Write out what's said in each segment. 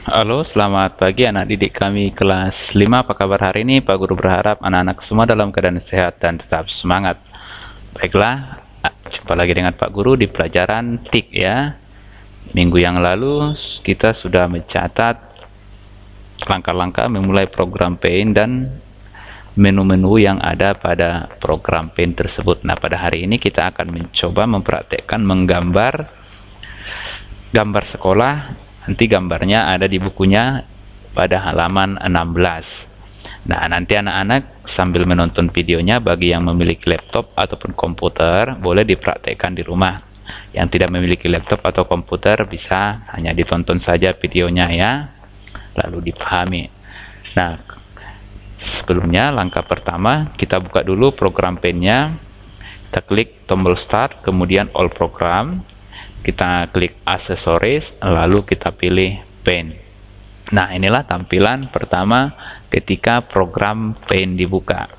Halo, selamat pagi anak didik kami kelas 5. Apa kabar hari ini? Pak Guru berharap anak-anak semua dalam keadaan sehat dan tetap semangat. Baiklah, jumpa lagi dengan Pak Guru di pelajaran TIK ya. Minggu yang lalu kita sudah mencatat langkah-langkah memulai program PAIN dan menu-menu yang ada pada program PAIN tersebut. Nah, pada hari ini kita akan mencoba mempraktekkan menggambar gambar sekolah. Nanti gambarnya ada di bukunya pada halaman 16. Nah, nanti anak-anak sambil menonton videonya, bagi yang memiliki laptop ataupun komputer boleh dipraktekkan di rumah. Yang tidak memiliki laptop atau komputer bisa hanya ditonton saja videonya ya, lalu dipahami. Nah, sebelumnya langkah pertama kita buka dulu program PAIN-nya. Kita klik tombol start, kemudian all program. Kita klik aksesoris, lalu kita pilih PAIN. Nah, inilah tampilan pertama ketika program PAIN dibuka.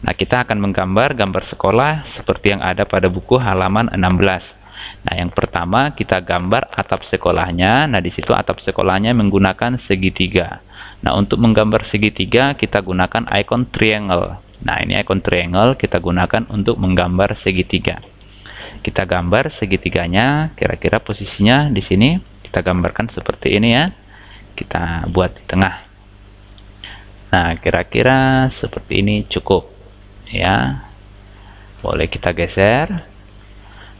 Nah, kita akan menggambar gambar sekolah seperti yang ada pada buku halaman 16. Nah, yang pertama kita gambar atap sekolahnya. Nah, di situ atap sekolahnya menggunakan segitiga. Nah, untuk menggambar segitiga kita gunakan icon triangle. Nah, ini icon triangle kita gunakan untuk menggambar segitiga. Kita gambar segitiganya, kira-kira posisinya di sini kita gambarkan seperti ini ya. Kita buat di tengah. Nah, kira-kira seperti ini cukup ya. Boleh kita geser.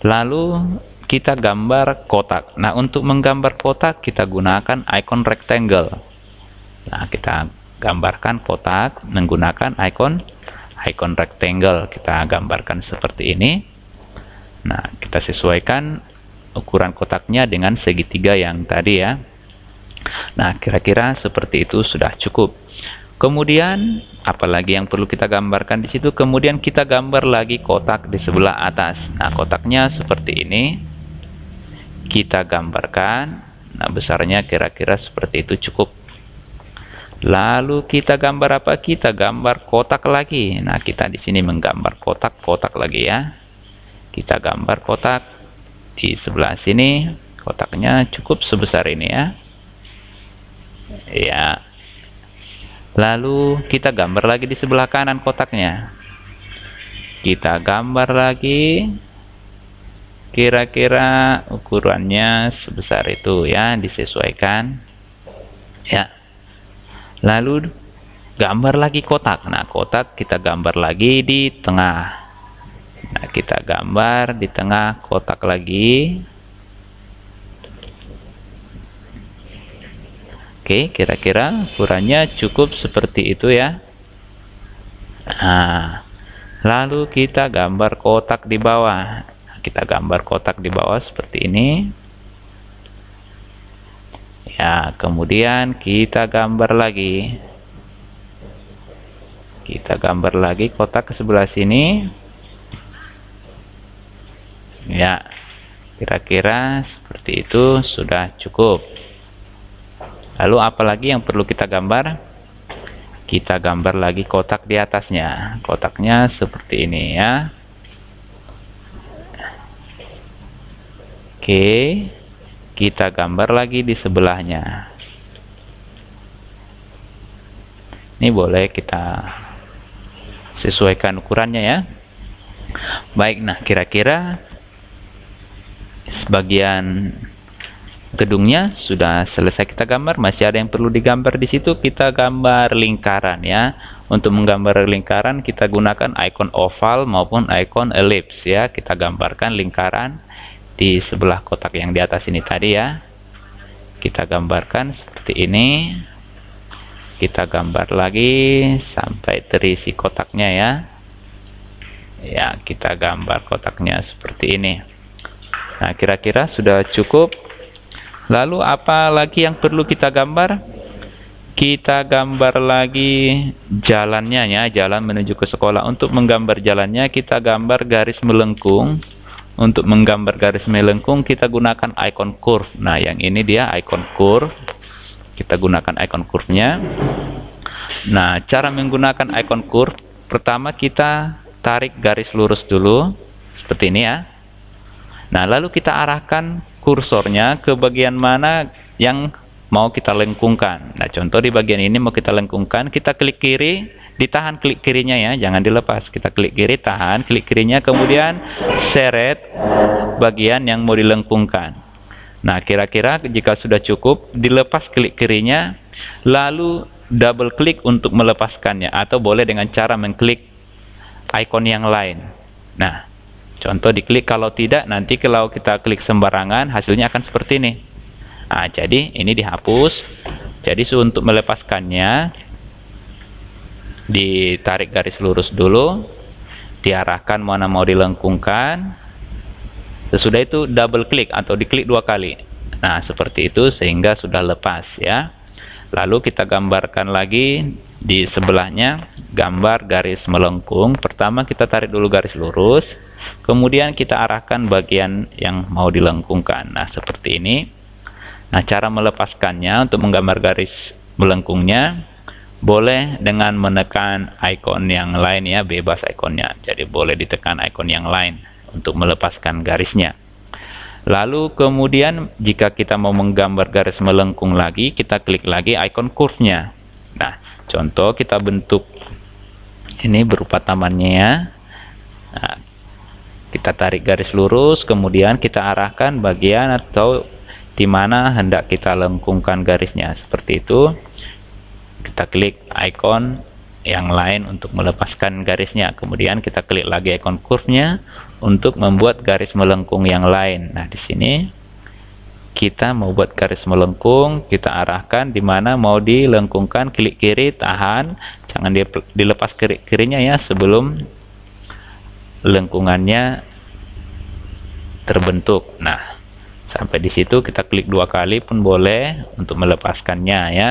Lalu kita gambar kotak. Nah, untuk menggambar kotak kita gunakan icon rectangle. Nah, kita gambarkan kotak menggunakan icon rectangle. Kita gambarkan seperti ini. Nah, kita sesuaikan ukuran kotaknya dengan segitiga yang tadi ya. Nah, kira-kira seperti itu sudah cukup. Kemudian, apalagi yang perlu kita gambarkan di situ? Kemudian kita gambar lagi kotak di sebelah atas. Nah, kotaknya seperti ini. Kita gambarkan. Nah, besarnya kira-kira seperti itu cukup. Lalu kita gambar apa? Kita gambar kotak lagi. Nah, kita di sini menggambar kotak-kotak lagi ya. Kita gambar kotak di sebelah sini, kotaknya cukup sebesar ini ya. Ya. Lalu kita gambar lagi di sebelah kanan kotaknya. Kita gambar lagi. Kira-kira ukurannya sebesar itu ya, disesuaikan. Ya. Lalu gambar lagi kotak. Nah, kotak kita gambar lagi di tengah. Nah, kita gambar di tengah kotak lagi. Oke, kira-kira ukurannya cukup seperti itu ya. Nah, lalu kita gambar kotak di bawah. Kita gambar kotak di bawah seperti ini. Ya, kemudian kita gambar lagi. Kita gambar lagi kotak ke sebelah sini. Ya, kira-kira seperti itu sudah cukup. Lalu apalagi yang perlu kita gambar? Kita gambar lagi kotak di atasnya. Kotaknya seperti ini ya. Oke, kita gambar lagi di sebelahnya. Ini boleh kita sesuaikan ukurannya ya. Baik, nah kira-kira sebagian gedungnya sudah selesai kita gambar. Masih ada yang perlu digambar di situ. Kita gambar lingkaran ya. Untuk menggambar lingkaran kita gunakan icon oval maupun icon ellipse ya. Kita gambarkan lingkaran di sebelah kotak yang di atas ini tadi ya. Kita gambarkan seperti ini. Kita gambar lagi sampai terisi kotaknya ya. Ya, kita gambar kotaknya seperti ini. Nah, kira-kira sudah cukup. Lalu apa lagi yang perlu kita gambar? Kita gambar lagi jalannya ya, jalan menuju ke sekolah. Untuk menggambar jalannya kita gambar garis melengkung. Untuk menggambar garis melengkung kita gunakan icon curve. Nah, yang ini dia icon curve. Kita gunakan icon curve-nya. Nah, cara menggunakan icon curve, pertama kita tarik garis lurus dulu seperti ini ya. Nah, lalu kita arahkan kursornya ke bagian mana yang mau kita lengkungkan. Nah, contoh di bagian ini mau kita lengkungkan, kita klik kiri, ditahan klik kirinya ya, jangan dilepas. Kita klik kiri, tahan klik kirinya, kemudian seret bagian yang mau dilengkungkan. Nah, kira-kira jika sudah cukup, dilepas klik kirinya, lalu double klik untuk melepaskannya, atau boleh dengan cara mengklik ikon yang lain. Nah, contoh diklik, kalau tidak nanti kalau kita klik sembarangan hasilnya akan seperti ini. Nah, jadi ini dihapus. Jadi untuk melepaskannya, ditarik garis lurus dulu, diarahkan mana mau dilengkungkan. Sesudah itu double klik atau diklik 2 kali. Nah, seperti itu sehingga sudah lepas ya. Lalu kita gambarkan lagi di sebelahnya, gambar garis melengkung. Pertama kita tarik dulu garis lurus, kemudian kita arahkan bagian yang mau dilengkungkan. Nah, seperti ini. Nah, cara melepaskannya untuk menggambar garis melengkungnya boleh dengan menekan ikon yang lain ya, bebas ikonnya. Jadi boleh ditekan ikon yang lain untuk melepaskan garisnya. Lalu kemudian jika kita mau menggambar garis melengkung lagi, kita klik lagi ikon curve-nya. Nah, contoh kita bentuk ini berupa tamannya ya. Nah, kita tarik garis lurus, kemudian kita arahkan bagian atau di mana hendak kita lengkungkan garisnya. Seperti itu. Kita klik ikon yang lain untuk melepaskan garisnya. Kemudian kita klik lagi ikon curve-nya untuk membuat garis melengkung yang lain. Nah, di sini kita mau buat garis melengkung, kita arahkan di mana mau dilengkungkan, klik kiri, tahan, jangan dilepas kirinya ya sebelum lengkungannya terbentuk. Nah, sampai di situ kita klik 2 kali pun boleh untuk melepaskannya ya.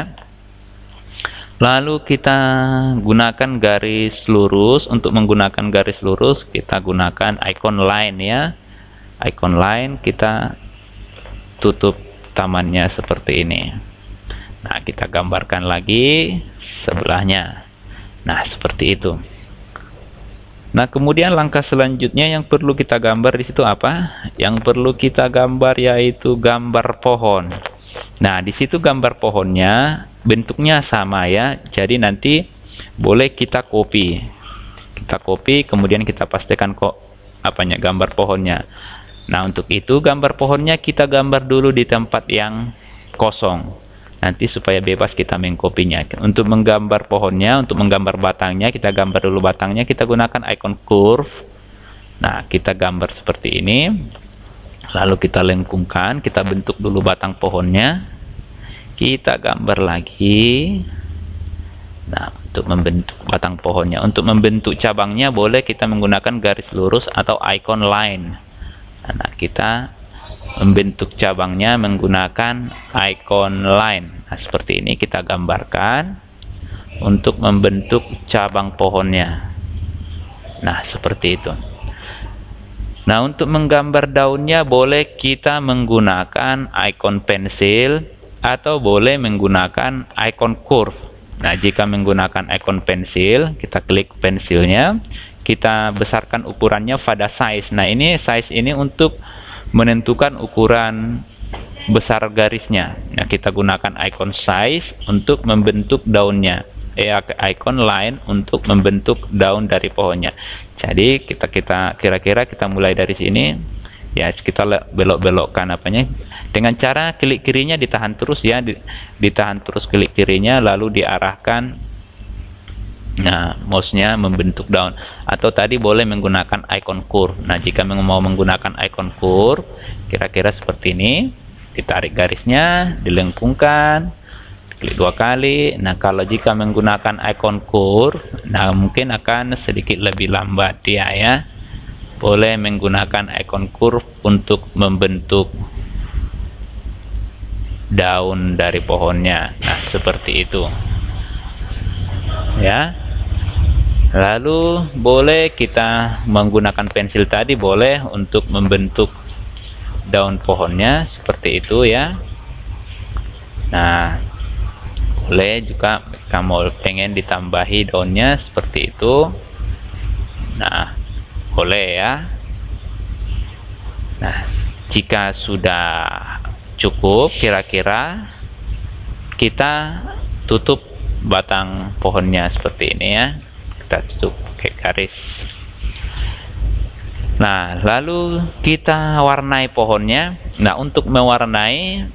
Lalu kita gunakan garis lurus. Untuk menggunakan garis lurus kita gunakan ikon line ya. Ikon line kita tutup tamannya seperti ini. Nah, kita gambarkan lagi sebelahnya. Nah, seperti itu. Nah, kemudian langkah selanjutnya yang perlu kita gambar di situ apa? Yang perlu kita gambar yaitu gambar pohon. Nah, di situ gambar pohonnya bentuknya sama ya. Jadi nanti boleh kita copy. Kita copy kemudian kita pastikan kok gambar pohonnya. Nah, untuk itu gambar pohonnya kita gambar dulu di tempat yang kosong. Nanti supaya bebas kita mengkopinya. Untuk menggambar pohonnya, untuk menggambar batangnya, kita gambar dulu batangnya, kita gunakan ikon curve. Nah, kita gambar seperti ini. Lalu kita lengkungkan, kita bentuk dulu batang pohonnya. Kita gambar lagi. Nah, untuk membentuk batang pohonnya. Untuk membentuk cabangnya boleh kita menggunakan garis lurus atau ikon line. Nah, kita membentuk cabangnya menggunakan ikon line. Nah, seperti ini kita gambarkan untuk membentuk cabang pohonnya. Nah, seperti itu. Nah, untuk menggambar daunnya boleh kita menggunakan ikon pensil atau boleh menggunakan ikon curve. Nah, jika menggunakan ikon pensil, kita klik pensilnya, kita besarkan ukurannya pada size. Nah, ini size ini untuk menentukan ukuran besar garisnya. Nah, kita gunakan ikon size untuk membentuk daunnya. Ikon line untuk membentuk daun dari pohonnya. Jadi kita kira-kira kita mulai dari sini ya, kita belok-belokkan dengan cara klik kirinya ditahan terus ya, ditahan terus klik kirinya lalu diarahkan. Nah, mouse-nya membentuk daun, atau tadi boleh menggunakan ikon curve. Nah, jika mau menggunakan ikon curve kira-kira seperti ini, ditarik garisnya, dilengkungkan, klik 2 kali. Nah, kalau jika menggunakan ikon curve, nah mungkin akan sedikit lebih lambat dia ya. Boleh menggunakan ikon curve untuk membentuk daun dari pohonnya. Nah, seperti itu ya. Lalu boleh kita menggunakan pensil tadi, boleh untuk membentuk daun pohonnya seperti itu ya. Nah, boleh juga kamu pengen ditambahi daunnya seperti itu. Nah, boleh ya. Nah, jika sudah cukup kira-kira, kita tutup batang pohonnya seperti ini ya. Kita tutup pakai garis. Nah, lalu kita warnai pohonnya. Nah, untuk mewarnai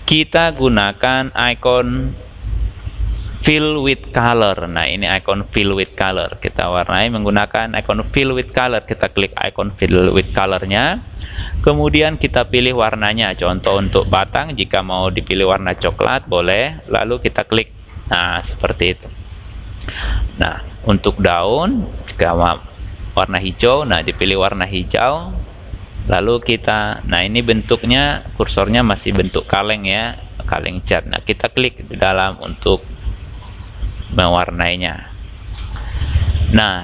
kita gunakan icon fill with color. Nah, ini icon fill with color. Kita warnai menggunakan icon fill with color. Kita klik icon fill with colornya. Kemudian kita pilih warnanya. Contoh untuk batang, jika mau dipilih warna coklat, boleh. Lalu kita klik. Nah, seperti itu. Nah, untuk daun, jika warna hijau, nah dipilih warna hijau. Lalu kita, nah ini bentuknya, kursornya masih bentuk kaleng ya, kaleng cat. Nah, kita klik di dalam untuk mewarnainya. Nah,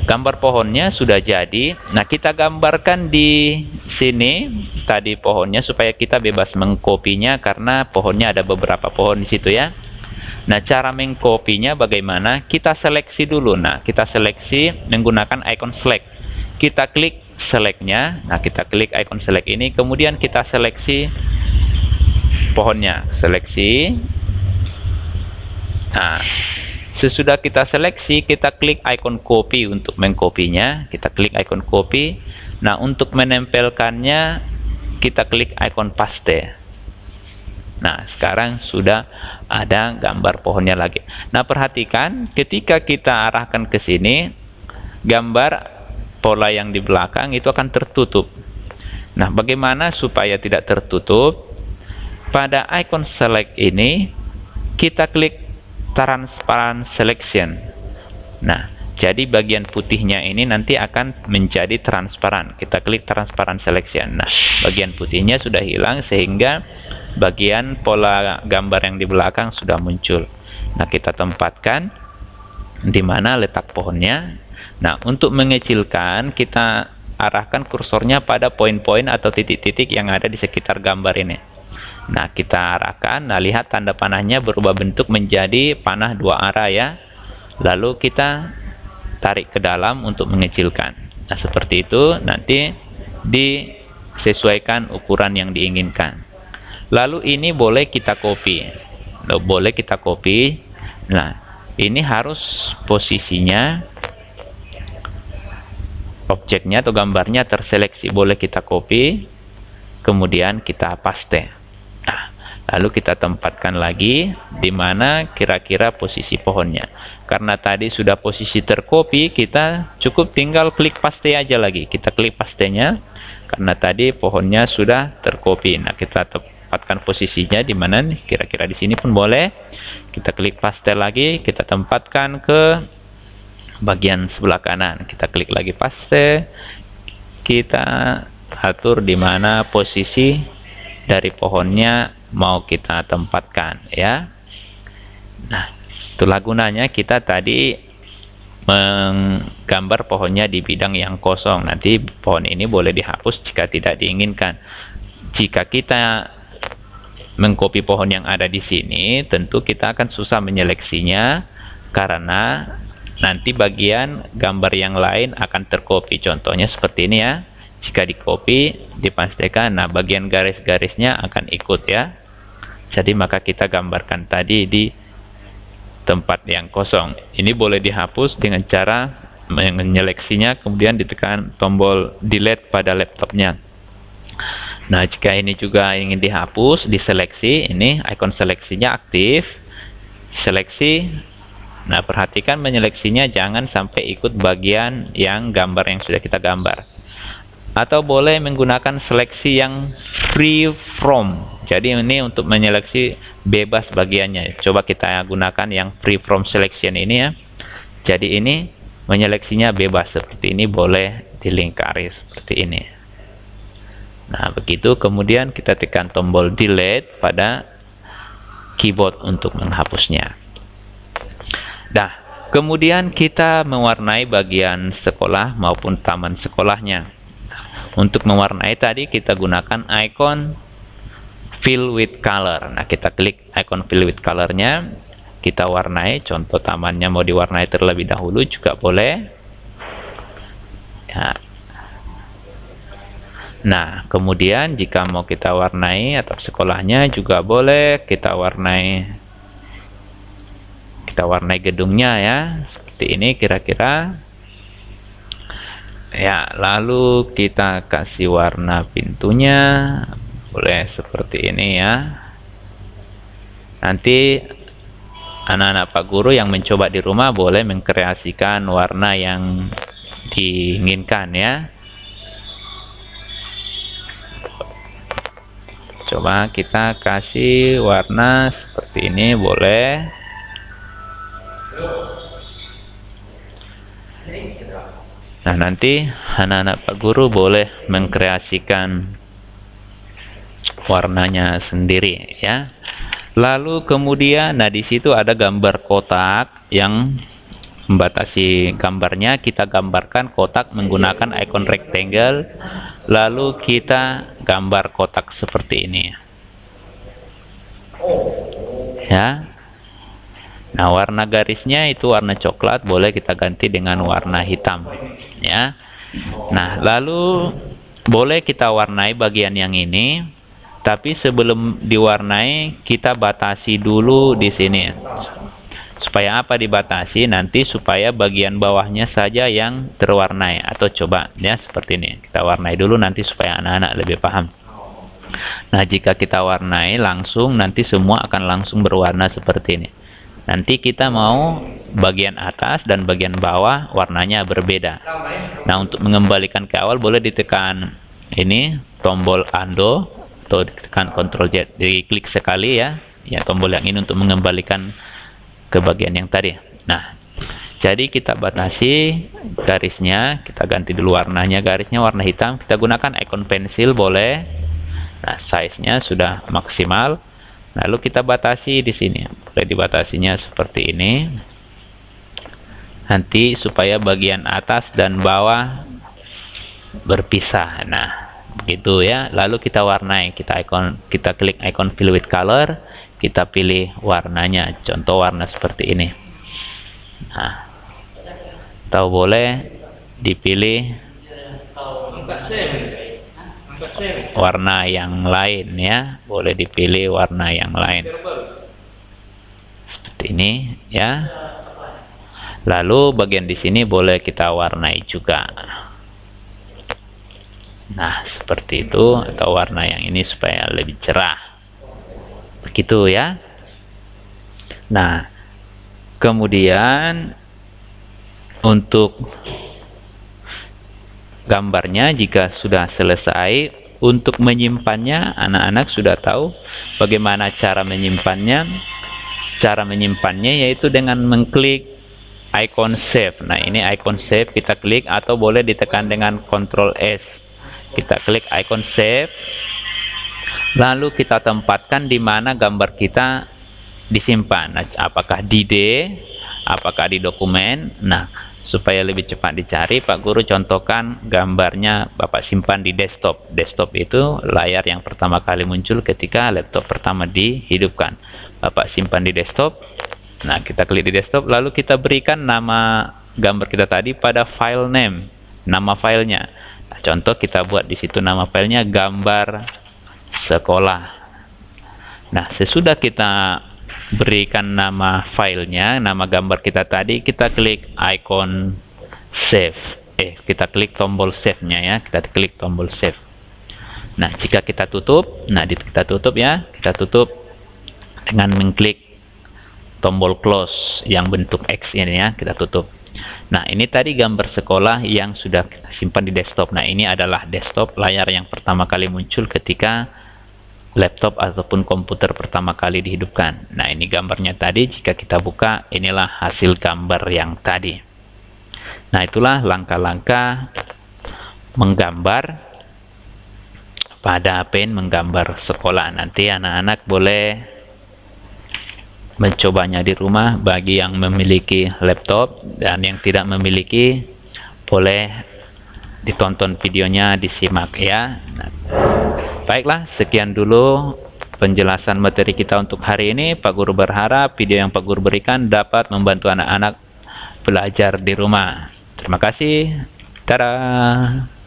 gambar pohonnya sudah jadi. Nah, kita gambarkan di sini tadi pohonnya supaya kita bebas mengkopinya karena pohonnya ada beberapa pohon di situ ya. Nah, cara mengkopinya bagaimana? Kita seleksi dulu. Nah, kita seleksi menggunakan icon select. Kita klik select-nya. Nah, kita klik icon select ini, kemudian kita seleksi pohonnya. Seleksi. Nah, sesudah kita seleksi, kita klik icon copy untuk mengkopinya. Kita klik icon copy. Nah, untuk menempelkannya, kita klik icon paste. Nah, sekarang sudah ada gambar pohonnya lagi. Nah, perhatikan ketika kita arahkan ke sini, gambar pola yang di belakang itu akan tertutup. Nah, bagaimana supaya tidak tertutup? Pada icon select ini, kita klik transparent selection. Nah, jadi bagian putihnya ini nanti akan menjadi transparan. Kita klik transparent selection. Nah, bagian putihnya sudah hilang sehingga bagian pola gambar yang di belakang sudah muncul. Nah, kita tempatkan di mana letak pohonnya. Nah, untuk mengecilkan, kita arahkan kursornya pada poin-poin atau titik-titik yang ada di sekitar gambar ini. Nah, kita arahkan. Nah, lihat tanda panahnya berubah bentuk menjadi panah dua arah ya. Lalu kita tarik ke dalam untuk mengecilkan. Nah, seperti itu nanti disesuaikan ukuran yang diinginkan. Lalu ini boleh kita copy. Boleh kita copy. Nah, ini harus posisinya objeknya atau gambarnya terseleksi. Boleh kita copy. Kemudian kita paste. Nah, lalu kita tempatkan lagi di mana kira-kira posisi pohonnya. Karena tadi sudah posisi tercopy, kita cukup tinggal klik paste aja lagi. Kita klik pastenya karena tadi pohonnya sudah tercopy. Nah, kita tempatkan posisinya di mana nih? Kira-kira di sini pun boleh. Kita klik paste lagi, kita tempatkan ke bagian sebelah kanan. Kita klik lagi paste. Kita atur di mana posisi dari pohonnya mau kita tempatkan ya. Nah, itulah gunanya kita tadi menggambar pohonnya di bidang yang kosong. Nanti pohon ini boleh dihapus jika tidak diinginkan. Jika kita mengcopy pohon yang ada di sini, tentu kita akan susah menyeleksinya karena nanti bagian gambar yang lain akan tercopy. Contohnya seperti ini ya. Jika di copy, dipastikan, nah bagian garis-garisnya akan ikut ya. Jadi maka kita gambarkan tadi di tempat yang kosong. Ini boleh dihapus dengan cara menyeleksinya, kemudian ditekan tombol delete pada laptopnya. Nah, jika ini juga ingin dihapus, diseleksi, ini icon seleksinya aktif, seleksi. Nah, perhatikan menyeleksinya jangan sampai ikut bagian yang gambar yang sudah kita gambar. Atau boleh menggunakan seleksi yang free from. Jadi ini untuk menyeleksi bebas bagiannya. Coba kita gunakan yang free from selection ini ya. Jadi ini menyeleksinya bebas seperti ini, boleh dilingkari seperti ini. Nah, begitu kemudian kita tekan tombol delete pada keyboard untuk menghapusnya. Nah, kemudian kita mewarnai bagian sekolah maupun taman sekolahnya. Untuk mewarnai tadi kita gunakan icon fill with color. Nah, kita klik icon fill with colornya, kita warnai. Contoh tamannya mau diwarnai terlebih dahulu juga boleh ya. Nah, kemudian jika mau kita warnai atap sekolahnya juga boleh kita warnai gedungnya ya, seperti ini kira-kira. Ya, lalu kita kasih warna pintunya, boleh seperti ini ya. Nanti anak-anak Pak Guru yang mencoba di rumah boleh mengkreasikan warna yang diinginkan ya. Coba kita kasih warna seperti ini, boleh. Nah, nanti anak-anak Pak Guru boleh mengkreasikan warnanya sendiri ya. Lalu kemudian, nah di situ ada gambar kotak yang membatasi gambarnya. Kita gambarkan kotak menggunakan icon rectangle, lalu kita gambar kotak seperti ini ya. Nah, warna garisnya itu warna coklat, boleh kita ganti dengan warna hitam ya. Nah, lalu boleh kita warnai bagian yang ini, tapi sebelum diwarnai kita batasi dulu di sini. Supaya apa dibatasi? Nanti supaya bagian bawahnya saja yang terwarnai. Atau coba ya seperti ini, kita warnai dulu nanti supaya anak-anak lebih paham. Nah, jika kita warnai langsung, nanti semua akan langsung berwarna seperti ini. Nanti kita mau bagian atas dan bagian bawah warnanya berbeda. Nah, untuk mengembalikan ke awal boleh ditekan ini tombol undo atau ditekan Ctrl Z, diklik sekali ya. Ya, tombol yang ini untuk mengembalikan ke bagian yang tadi. Nah, jadi kita batasi garisnya, kita ganti dulu warnanya, garisnya warna hitam, kita gunakan icon pensil boleh. Nah, size-nya sudah maksimal. Lalu kita batasi di sini, boleh dibatasinya seperti ini. Nanti supaya bagian atas dan bawah berpisah. Nah, begitu ya. Lalu kita warnai, kita klik icon fill with color, kita pilih warnanya, contoh warna seperti ini. Nah, atau boleh dipilih warna yang lain ya, boleh dipilih warna yang lain seperti ini ya. Lalu bagian di sini boleh kita warnai juga. Nah, seperti itu, atau warna yang ini supaya lebih cerah, begitu ya. Nah, kemudian untuk gambarnya jika sudah selesai, untuk menyimpannya anak-anak sudah tahu bagaimana cara menyimpannya. Cara menyimpannya yaitu dengan mengklik icon save. Nah, ini icon save kita klik, atau boleh ditekan dengan Ctrl S. Kita klik icon save, lalu kita tempatkan di mana gambar kita disimpan. Nah, apakah di D, apakah di dokumen. Nah, supaya lebih cepat dicari, Pak Guru contohkan gambarnya Bapak simpan di desktop. Desktop itu layar yang pertama kali muncul ketika laptop pertama dihidupkan. Bapak simpan di desktop. Nah, kita klik di desktop, lalu kita berikan nama gambar kita tadi pada file name, nama filenya. Nah, contoh kita buat di situ nama filenya gambar sekolah. Nah, sesudah kita berikan nama filenya, nama gambar kita tadi, kita klik icon save. Kita klik tombol save-nya ya, kita klik tombol save. Nah, jika kita tutup, kita tutup ya, kita tutup dengan mengklik tombol close yang bentuk X ini ya, kita tutup. Nah, ini tadi gambar sekolah yang sudah kita simpan di desktop. Nah, ini adalah desktop, layar yang pertama kali muncul ketika laptop ataupun komputer pertama kali dihidupkan. Nah, ini gambarnya tadi. Jika kita buka, inilah hasil gambar yang tadi. Nah, itulah langkah-langkah menggambar pada pen menggambar sekolah. Nanti anak-anak boleh mencobanya di rumah. Bagi yang memiliki laptop dan yang tidak memiliki, boleh ditonton videonya, disimak ya. Baiklah, sekian dulu penjelasan materi kita untuk hari ini. Pak Guru berharap video yang Pak Guru berikan dapat membantu anak-anak belajar di rumah. Terima kasih. Dadah.